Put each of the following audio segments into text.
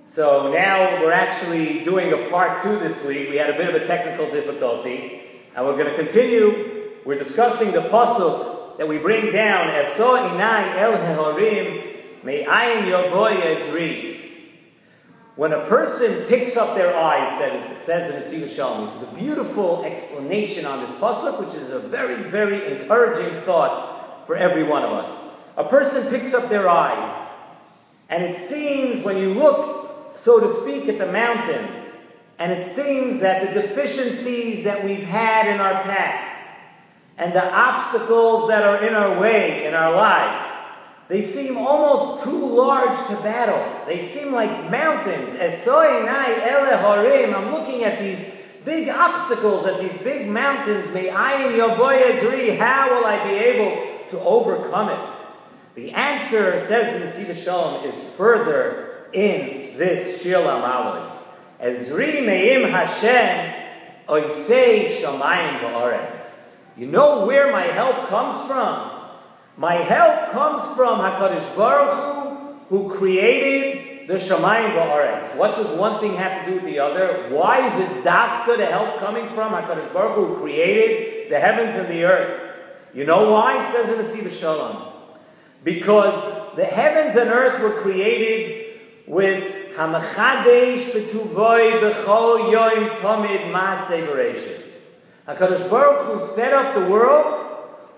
So now we're actually doing a part 2 this week. We had a bit of a technical difficulty, and we're going to continue. We're discussing the pasuk that we bring down, Eso inai el hehorim me'ayin yovoy ezri. When a person picks up their eyes, it says in Nesivos Shalom, this is a beautiful explanation on this pasuk, which is a very, very encouraging thought for every one of us. A person picks up their eyes, and it seems when you look, so to speak, at the mountains, and it seems that the deficiencies that we've had in our past and the obstacles that are in our way in our lives, they seem almost too large to battle. They seem like mountains. I'm looking at these big obstacles, at these big mountains. How will I be able to overcome it? The answer, says in Nesivos Shalom, is further in this Shiur Amalos. Ezri me'im Hashem oisei shamayim va'aretz. You know where my help comes from? My help comes from HaKadosh Baruch Hu, who created the shamayim va'aretz. What does one thing have to do with the other? Why is it dafka, the help coming from HaKadosh Baruch Hu, who created the heavens and the earth? You know why? It says in Nesivos Shalom. Because the heavens and earth were created with Hamachadesh B'Tuvoi B'Chol Yoim Tomid Maaseh Bereshis. HaKadosh Baruch Hu set up the world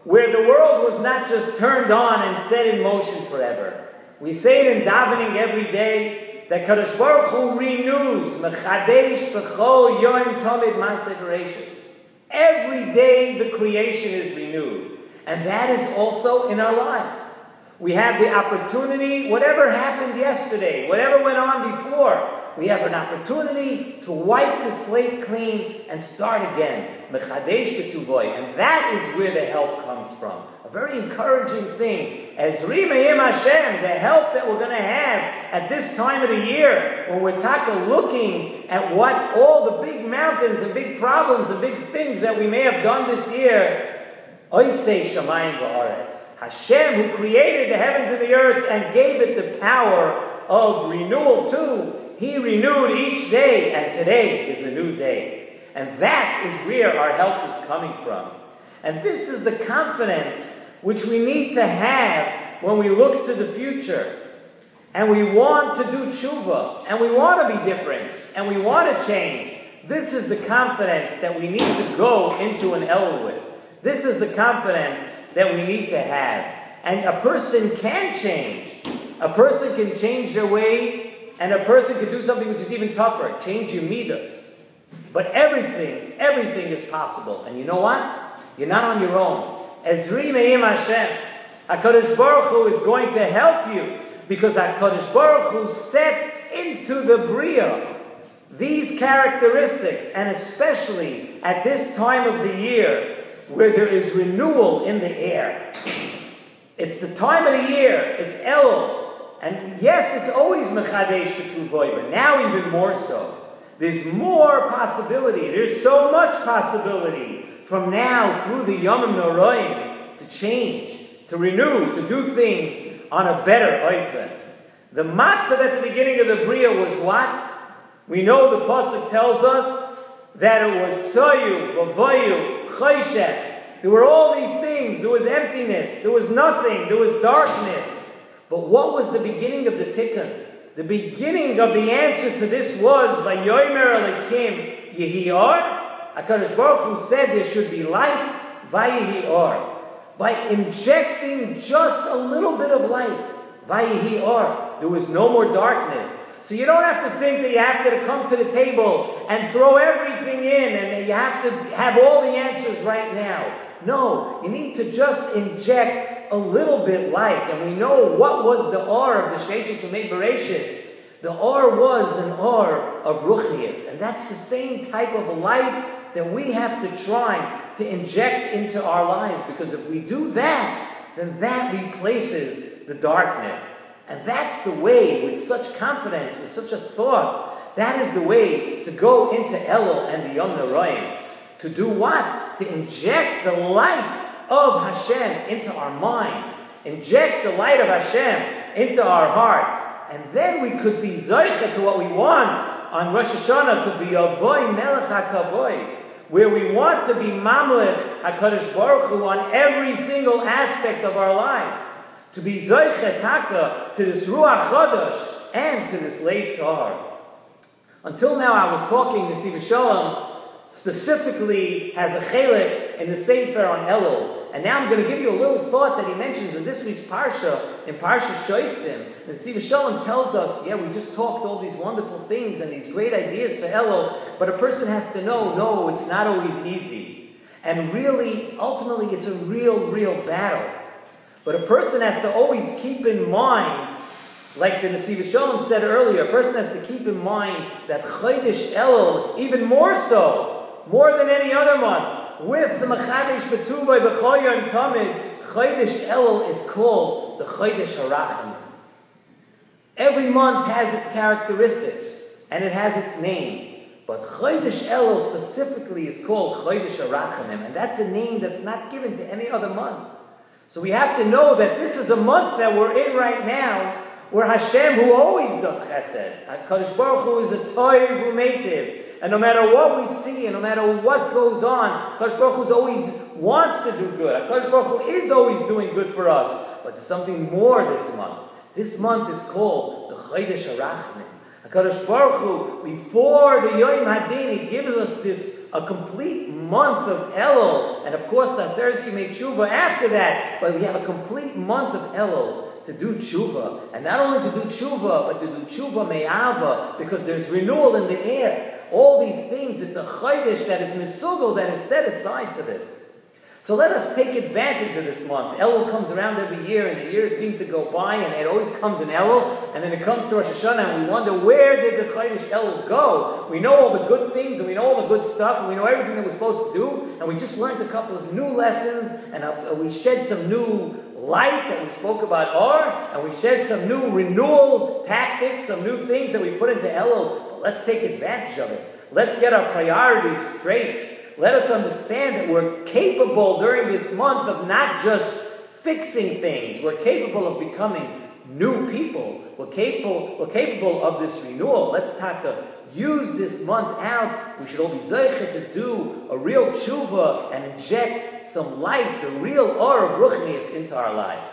where the world was not just turned on and set in motion forever. We say it in davening every day that Kadosh Baruch Hu renews Mechadesh B'Chol Yoim Tomid Maaseh Bereshis. Every day the creation is renewed, and that is also in our lives. We have the opportunity, whatever happened yesterday, whatever went on before, we have an opportunity to wipe the slate clean and start again. Mechadesh b'tuvoy. And that is where the help comes from. A very encouraging thing. Ezri me'im Hashem, the help that we're going to have at this time of the year, when we're looking at what all the big mountains and big problems and big things that we may have done this year. Oisei shamayim va'aretz. Hashem, who created the heavens and the earth and gave it the power of renewal too, He renewed each day, and today is a new day. And that is where our help is coming from. And this is the confidence which we need to have when we look to the future. And we want to do tshuva, and we want to be different, and we want to change. This is the confidence that we need to go into an Elul with. This is the confidence that we need to have. And a person can change. A person can change their ways, and a person can do something which is even tougher. Change your midas. But everything is possible. And you know what? You're not on your own. Ezri me'im Hashem. HaKadosh Baruch Hu is going to help you, because HaKadosh Baruch Hu set into the Bria these characteristics, and especially at this time of the year, where there is renewal in the air. It's the time of the year. It's Elul. And yes, it's always Mechadesh B'Tuvoy, but now even more so. There's more possibility. There's so much possibility from now through the Yomim Noraim to change, to renew, to do things on a better oifen. The matzav at the beginning of the Bria was what? We know the pasuk tells us that it was soyu, vavoyu, choshech. There were all these things. There was emptiness. There was nothing. There was darkness. But what was the beginning of the tikkun? The beginning of the answer to this was vayomer Elokim yehi or. HaKadosh Baruch Hu said there should be light. Vayehi or. By injecting just a little bit of light. Vayehi or. There was no more darkness. So you don't have to think that you have to come to the table and throw everything in and that you have to have all the answers right now. No, you need to just inject a little bit light. And we know what was the or of the Sheishis who made Bereshis. The or was an or of Ruchnius. And that's the same type of a light that we have to try to inject into our lives. Because if we do that, then that replaces the darkness. And that's the way, with such confidence, with such a thought, that is the way to go into Elul and the Yom Noraim. To do what? To inject the light of Hashem into our minds. Inject the light of Hashem into our hearts. and then we could be zoicha to what we want on Rosh Hashanah, to be avoy melech hakavoy, where we want to be mamlech HaKadosh Baruch Hu on every single aspect of our lives, to be zoicha taka to this ruach chodesh and to this leiv tahar. Until now, I was talking, Nesivos Shalom specifically has a chelik in the Sefer on Elul. And now I'm going to give you a little thought that he mentions in this week's Parsha, in Parshas Shoftim. Nesivos Shalom tells us, yeah, we just talked all these wonderful things and these great ideas for Elul, but a person has to know, no, it's not always easy. And really, ultimately, it's a real battle. But a person has to always keep in mind, like the Nesivos Shalom said earlier, a person has to keep in mind that Chodesh Elul, even more so, more than any other month, with the Mechadesh B'Tuvay B'Choya and Tamid, Chodesh Elul is called the Chodesh HaRachamim. Every month has its characteristics, and it has its name. But Chodesh Elul specifically is called Chodesh HaRachamim, and that's a name that's not given to any other month. So we have to know that this is a month that we're in right now, where Hashem, who always does chesed, HaKadosh Baruch Hu is a toiv u'meitiv, and no matter what we see, and no matter what goes on, HaKadosh Baruch Hu always wants to do good. HaKadosh Baruch Hu is always doing good for us, but there's something more this month. This month is called the Chodesh HaRachamim. HaKadosh Baruch Hu, before the Yom Hadin, He gives us a complete month of Elul, and of course, Taseres Yimei Tshuva after that, but we have a complete month of Elul to do tshuva, and not only to do tshuva, but to do tshuva me'ava, because there's renewal in the air. All these things, it's a chodesh that is misugel, that is set aside for this. So let us take advantage of this month. Elul comes around every year, and the years seem to go by, and it always comes in Elul, and then it comes to Rosh Hashanah, and we wonder, where did the chodesh Elul go? We know all the good things, and we know all the good stuff, and we know everything that we're supposed to do, and we just learned a couple of new lessons, and we shed some new light that we spoke about Or, and we shed some new renewal tactics, some new things that we put into Elul. But let's take advantage of it. Let's get our priorities straight. Let us understand that we're capable during this month of not just fixing things. We're capable of becoming new people. We're capable of this renewal. Let's use this month out. We should all be zeicha to do a real tshuva and inject some light, the real aura of ruchnius into our lives.